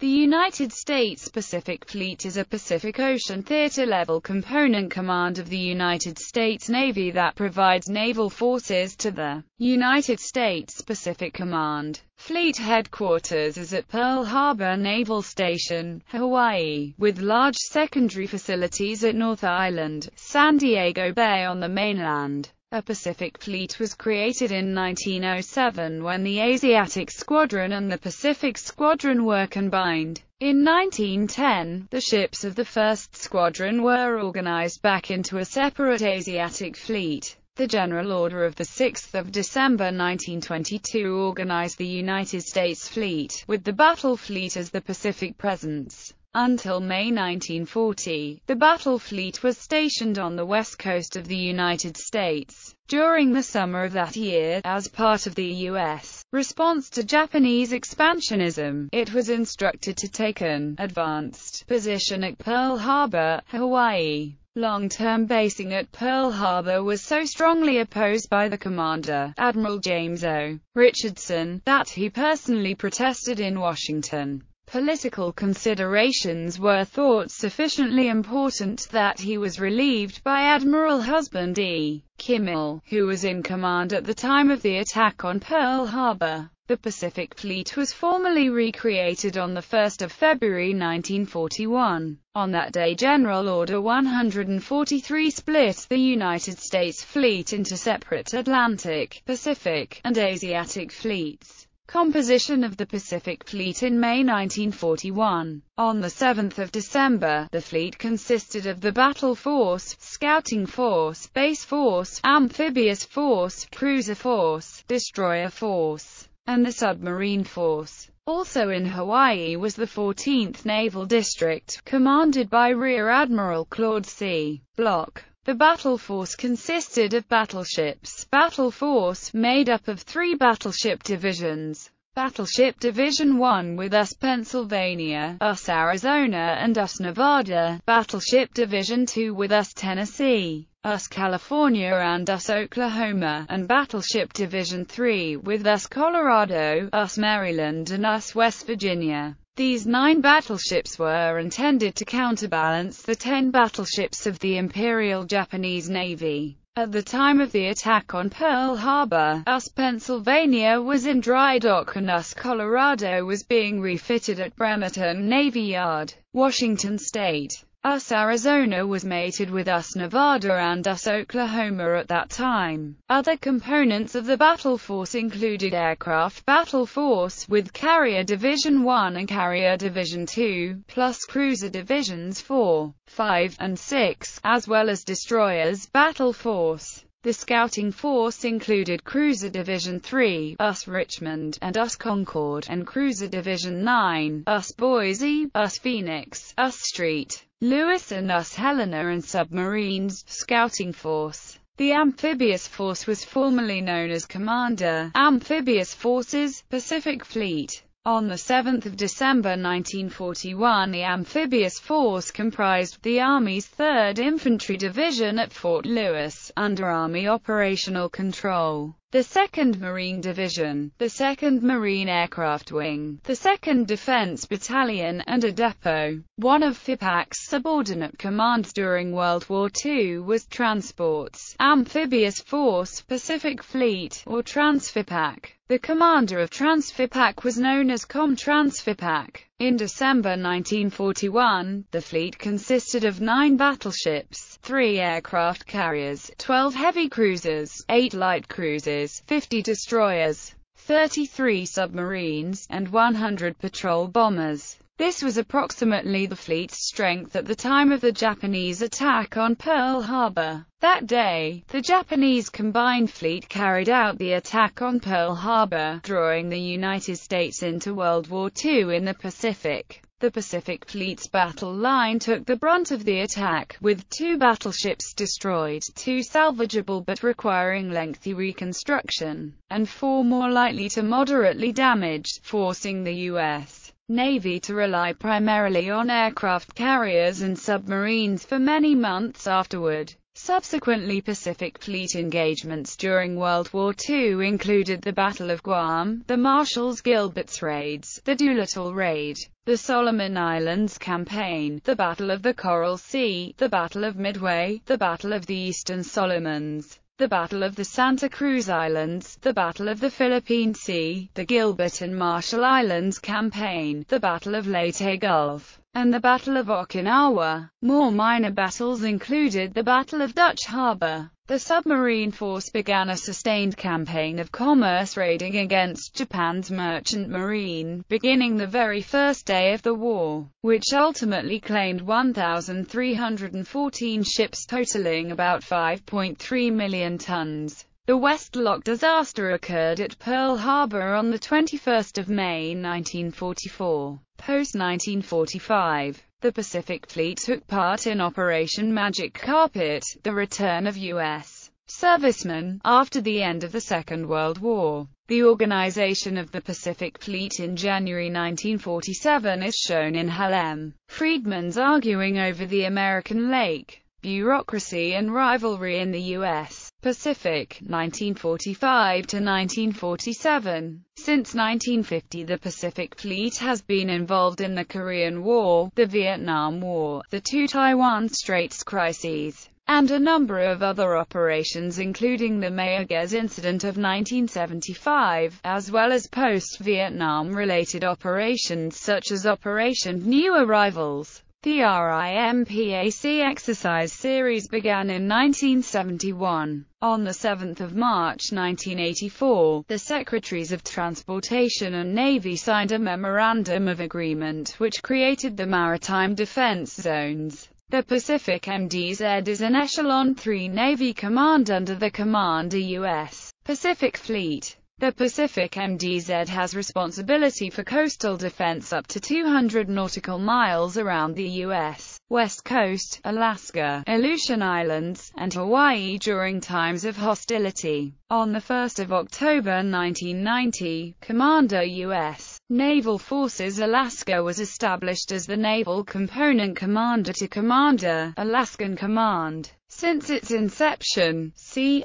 The United States Pacific Fleet is a Pacific Ocean theater-level component command of the United States Navy that provides naval forces to the United States Pacific Command. Fleet headquarters is at Pearl Harbor Naval Station, Hawaii, with large secondary facilities at North Island, San Diego Bay on the mainland. A Pacific Fleet was created in 1907 when the Asiatic Squadron and the Pacific Squadron were combined. In 1910, the ships of the 1st Squadron were organized back into a separate Asiatic Fleet. The General Order of 6 December 1922 organized the United States Fleet, with the Battle Fleet as the Pacific presence. Until May 1940, the Battle Fleet was stationed on the west coast of the United States. During the summer of that year, as part of the U.S. response to Japanese expansionism, it was instructed to take an advanced position at Pearl Harbor, Hawaii. Long-term basing at Pearl Harbor was so strongly opposed by the commander, Admiral James O. Richardson, that he personally protested in Washington. Political considerations were thought sufficiently important that he was relieved by Admiral Husband E. Kimmel, who was in command at the time of the attack on Pearl Harbor. The Pacific Fleet was formally recreated on 1 February 1941. On that day, General Order 143 split the United States Fleet into separate Atlantic, Pacific, and Asiatic fleets. Composition of the Pacific Fleet in May 1941. On 7 December, the fleet consisted of the Battle Force, Scouting Force, Base Force, Amphibious Force, Cruiser Force, Destroyer Force, and the Submarine Force. Also in Hawaii was the 14th Naval District, commanded by Rear Admiral Claude C. Block. The battle force consisted of battleships. Battle Force, made up of 3 battleship divisions. Battleship Division 1 with US Pennsylvania, US Arizona and US Nevada. Battleship Division 2 with US Tennessee, US California and US Oklahoma, and Battleship Division 3 with US Colorado, US Maryland and US West Virginia. These 9 battleships were intended to counterbalance the 10 battleships of the Imperial Japanese Navy. At the time of the attack on Pearl Harbor, US Pennsylvania was in dry dock and US Colorado was being refitted at Bremerton Navy Yard, Washington State. US Arizona was mated with US Nevada and US Oklahoma at that time. Other components of the battle force included Aircraft Battle Force, with Carrier Division 1 and Carrier Division 2, plus Cruiser Divisions 4, 5, and 6, as well as Destroyers Battle Force. The scouting force included Cruiser Division 3, US Richmond, and US Concord, and Cruiser Division 9, US Boise, US Phoenix, US Street, Lewis and US Helena, and submarines. Scouting force. The Amphibious Force was formerly known as Commander, Amphibious Forces, Pacific Fleet. On 7 December 1941, the Amphibious Force comprised the Army's 3rd Infantry Division at Fort Lewis, under Army operational control, the 2nd Marine Division, the 2nd Marine Aircraft Wing, the 2nd Defense Battalion, and a depot. One of FIPAC's subordinate commands during World War II was Transports, Amphibious Force, Pacific Fleet, or TransFIPAC. The commander of TransFIPAC was known as ComTransFIPAC. In December 1941, the fleet consisted of 9 battleships, 3 aircraft carriers, 12 heavy cruisers, 8 light cruisers, 50 destroyers, 33 submarines, and 100 patrol bombers. This was approximately the fleet's strength at the time of the Japanese attack on Pearl Harbor. That day, the Japanese combined fleet carried out the attack on Pearl Harbor, drawing the United States into World War II in the Pacific. The Pacific Fleet's battle line took the brunt of the attack, with 2 battleships destroyed, 2 salvageable but requiring lengthy reconstruction, and 4 more lightly to moderately damaged, forcing the U.S. Navy to rely primarily on aircraft carriers and submarines for many months afterward. Subsequently, Pacific Fleet engagements during World War II included the Battle of Guam, the Marshalls-Gilbert's raids, the Doolittle Raid, the Solomon Islands Campaign, the Battle of the Coral Sea, the Battle of Midway, the Battle of the Eastern Solomons, the Battle of the Santa Cruz Islands, the Battle of the Philippine Sea, the Gilbert and Marshall Islands Campaign, the Battle of Leyte Gulf, and the Battle of Okinawa. More minor battles included the Battle of Dutch Harbor. The submarine force began a sustained campaign of commerce raiding against Japan's merchant marine, beginning the very first day of the war, which ultimately claimed 1,314 ships totaling about 5.3 million tons. The Westlock Disaster occurred at Pearl Harbor on the 21st of May 1944. Post-1945, the Pacific Fleet took part in Operation Magic Carpet, the return of U.S. servicemen, after the end of the Second World War. The organization of the Pacific Fleet in January 1947 is shown in Hal M. Friedman's Arguing Over the American Lake, Bureaucracy and Rivalry in the U.S. Pacific, 1945 to 1947. Since 1950, the Pacific Fleet has been involved in the Korean War, the Vietnam War, the two Taiwan Straits crises, and a number of other operations including the Mayaguez incident of 1975, as well as post-Vietnam-related operations such as Operation New Arrivals. The RIMPAC exercise series began in 1971. On 7 March 1984, the Secretaries of Transportation and Navy signed a Memorandum of Agreement which created the Maritime Defense Zones. The Pacific MDZ is an Echelon 3 Navy command under the Commander U.S. Pacific Fleet. The Pacific MDZ has responsibility for coastal defense up to 200 nautical miles around the U.S. West Coast, Alaska, Aleutian Islands, and Hawaii during times of hostility. On 1 October 1990, Commander U.S. Naval Forces Alaska was established as the Naval Component Commander to Commander, Alaskan Command. Since its inception, COMUSNAVAK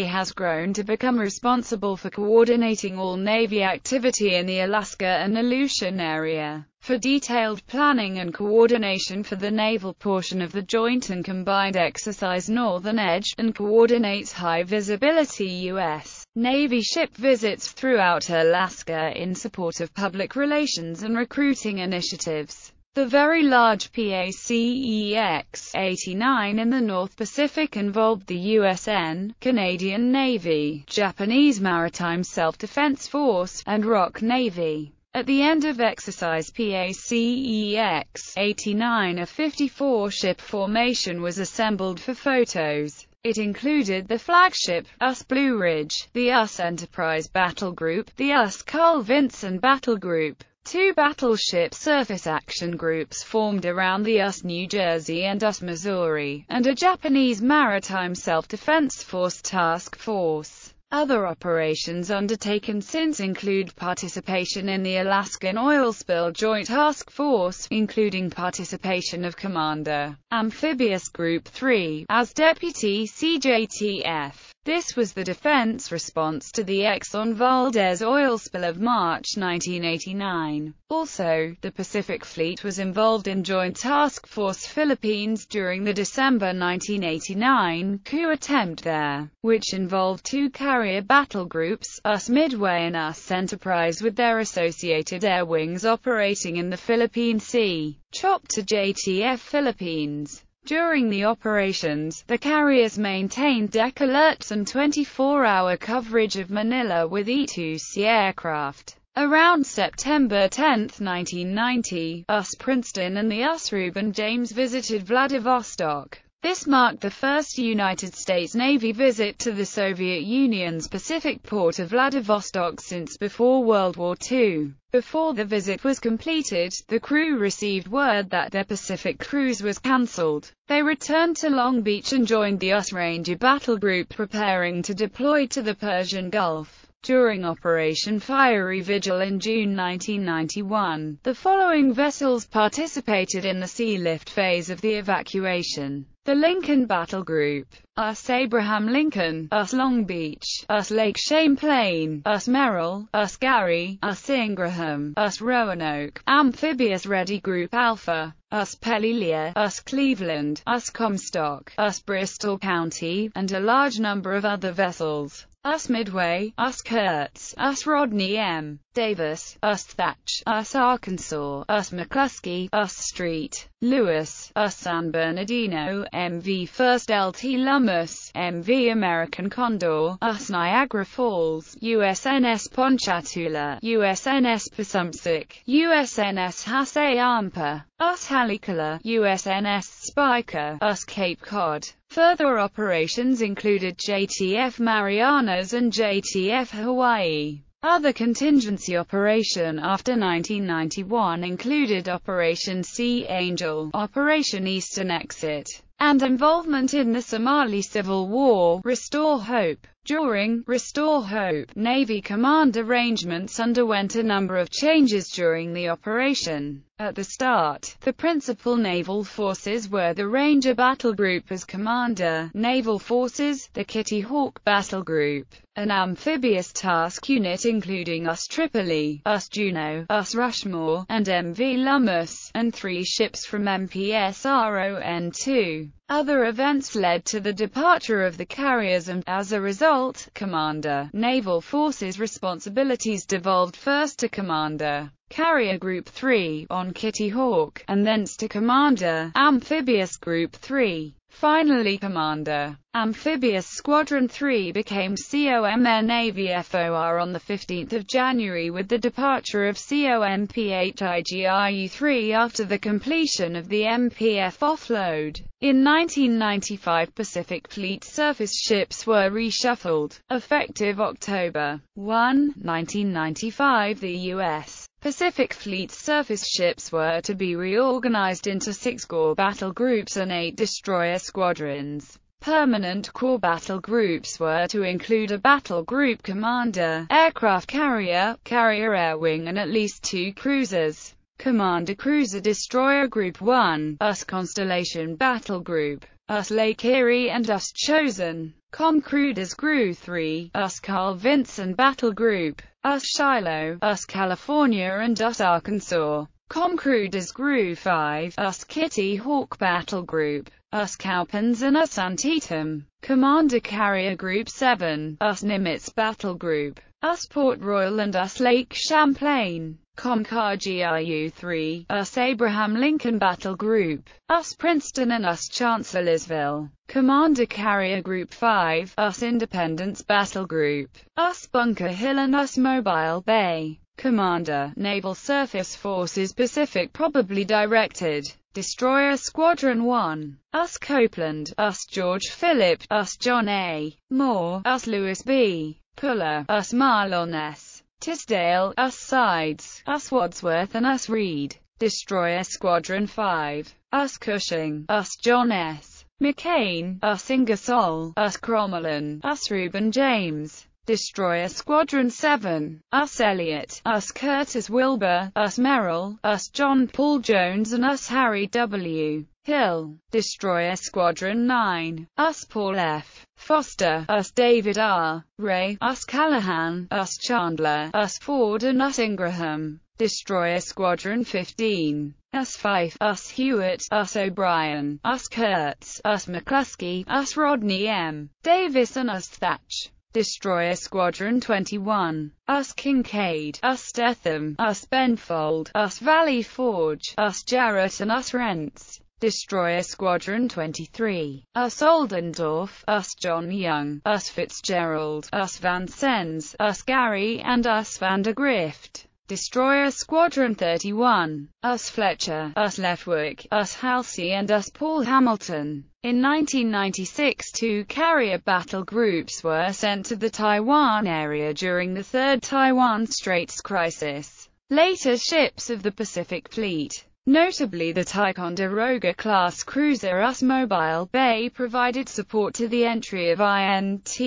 has grown to become responsible for coordinating all Navy activity in the Alaska and Aleutian area. For detailed planning and coordination for the naval portion of the Joint and Combined Exercise Northern Edge, and coordinates high-visibility U.S. Navy ship visits throughout Alaska in support of public relations and recruiting initiatives. The Very Large PACEX-89 in the North Pacific involved the USN, Canadian Navy, Japanese Maritime Self-Defense Force, and ROC Navy. At the end of exercise PACEX-89, a 54-ship formation was assembled for photos. It included the flagship, US Blue Ridge, the US Enterprise Battle Group, the US Carl Vinson Battle Group. Two battleship surface action groups formed around the US New Jersey and US Missouri, and a Japanese Maritime Self-Defense Force task force. Other operations undertaken since include participation in the Alaskan Oil Spill Joint Task Force, including participation of Commander Amphibious Group 3 as Deputy CJTF. This was the defense response to the Exxon Valdez oil spill of March 1989. Also, the Pacific Fleet was involved in Joint Task Force Philippines during the December 1989 coup attempt there, which involved two carrier battle groups, US Midway and US Enterprise, with their associated air wings operating in the Philippine Sea. CHOP to JTF Philippines. During the operations, the carriers maintained deck alerts and 24-hour coverage of Manila with E-2C aircraft. Around September 10, 1990, US Princeton and the US Reuben James visited Vladivostok. This marked the first United States Navy visit to the Soviet Union's Pacific port of Vladivostok since before World War II. Before the visit was completed, the crew received word that their Pacific cruise was cancelled. They returned to Long Beach and joined the US Ranger Battle Group preparing to deploy to the Persian Gulf. During Operation Fiery Vigil in June 1991, the following vessels participated in the sea lift phase of the evacuation: the Lincoln Battle Group, US Abraham Lincoln, US Long Beach, US Lake Champlain, US Merrill, US Gary, US Ingraham, US Roanoke, Amphibious Ready Group Alpha, US Pelelier, US Cleveland, US Comstock, US Bristol County, and a large number of other vessels: US Midway, US Kurtz, US Rodney M. Davis, US Thatch, US Arkansas, US McCluskey, US Street, Lewis, US San Bernardino, MV First LT Lummus, MV American Condor, US Niagara Falls, USNS Ponchatoula, USNS Passumpsic, USNS Hassayampa, US Haleakala, USNS Spiker, US Cape Cod. Further operations included JTF Marianas and JTF Hawaii. Other contingency operation after 1991 included Operation Sea Angel, Operation Eastern Exit, and involvement in the Somali Civil War. Restore Hope. During Restore Hope, Navy command arrangements underwent a number of changes during the operation. At the start, the principal naval forces were the Ranger Battle Group as commander, Naval Forces, the Kitty Hawk Battle Group, an amphibious task unit including US Tripoli, US Juno, US Rushmore, and MV Lummus, and 3 ships from MPS RON-2. Other events led to the departure of the carriers and, as a result, Commander, Naval Forces responsibilities devolved first to Commander, Carrier Group 3, on Kitty Hawk, and thence to Commander, Amphibious Group 3. Finally, Commander, Amphibious Squadron 3 became COMNAVFOR on 15 January with the departure of COMPHIGRU-3 after the completion of the MPF offload. In 1995, Pacific Fleet surface ships were reshuffled. Effective October 1, 1995, the U.S. Pacific Fleet surface ships were to be reorganized into 6 core battle groups and 8 destroyer squadrons. Permanent core battle groups were to include a battle group commander, aircraft carrier, carrier air wing, and at least 2 cruisers. Commander Cruiser Destroyer Group 1, US Constellation Battle Group, US Lake Erie and US Chosen. Comcruisers Group 3, US Carl Vinson Battle Group, US Shiloh, US California and US Arkansas. Comcruisers Group 5, US Kitty Hawk Battle Group, US Cowpens and US Antietam. Commander Carrier Group 7, US Nimitz Battle Group, US Port Royal and US Lake Champlain. COMCARGRU-3, US Abraham Lincoln Battle Group, US Princeton and US Chancellorsville. Commander Carrier Group 5, US Independence Battle Group, US Bunker Hill and US Mobile Bay. Commander, Naval Surface Forces Pacific probably directed. Destroyer Squadron 1, US Copeland, US George Philip, US John A. Moore, US Lewis B. Puller, US Marlon S. Tisdale, US Sides, US Wadsworth and US Reed. Destroyer Squadron 5, US Cushing, US John S. McCain, US Ingersoll, US Crommelin, US Reuben James. Destroyer Squadron 7, US Elliott, US Curtis Wilbur, US Merrill, US John Paul Jones and US Harry W. Hill. Destroyer Squadron 9, US Paul F. Foster, US David R. Ray, US Callahan, US Chandler, US Ford and US Ingraham. Destroyer Squadron 15, US Fife, US Hewitt, US O'Brien, US Kurtz, US McCluskey, US Rodney M. Davis and US Thatch. Destroyer Squadron 21, US Kincaid, US Stetham, US Benfold, US Valley Forge, US Jarrett and US Rents. Destroyer Squadron 23, US Oldendorf, US John Young, US Fitzgerald, US Van Sens, US Gary and US Vandergrift. Destroyer Squadron 31, US Fletcher, US Leftwick, US Halsey and US Paul Hamilton. In 1996, 2 carrier battle groups were sent to the Taiwan area during the Third Taiwan Straits crisis. Later ships of the Pacific Fleet Notably, the Ticonderoga-class cruiser US Mobile Bay provided support to the entry of INTERFET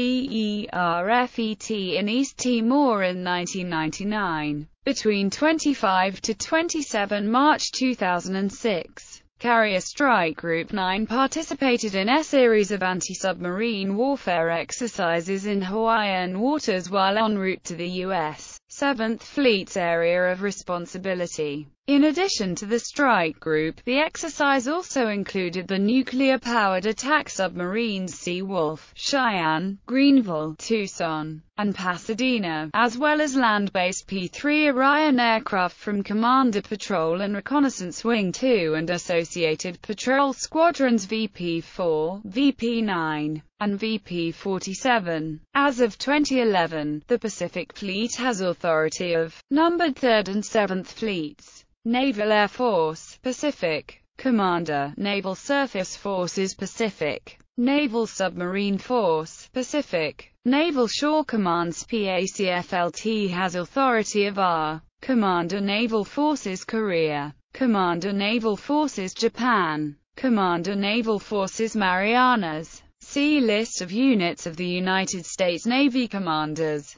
in East Timor in 1999. Between 25 to 27 March 2006, Carrier Strike Group 9 participated in a series of anti-submarine warfare exercises in Hawaiian waters while en route to the U.S. 7th Fleet's area of responsibility. In addition to the strike group, the exercise also included the nuclear-powered attack submarines Seawolf, Cheyenne, Greenville, Tucson, and Pasadena, as well as land-based P-3 Orion aircraft from Commander Patrol and Reconnaissance Wing 2 and associated patrol squadrons VP-4, VP-9, and VP-47. As of 2011, the Pacific Fleet has authority of numbered 3rd and 7th Fleets. Naval Air Force, Pacific. Commander, Naval Surface Forces Pacific. Naval Submarine Force, Pacific. Naval Shore Command USPACFLT has authority of R. Commander Naval Forces Korea. Commander Naval Forces Japan. Commander Naval Forces Marianas. See List of units of the United States Navy commanders.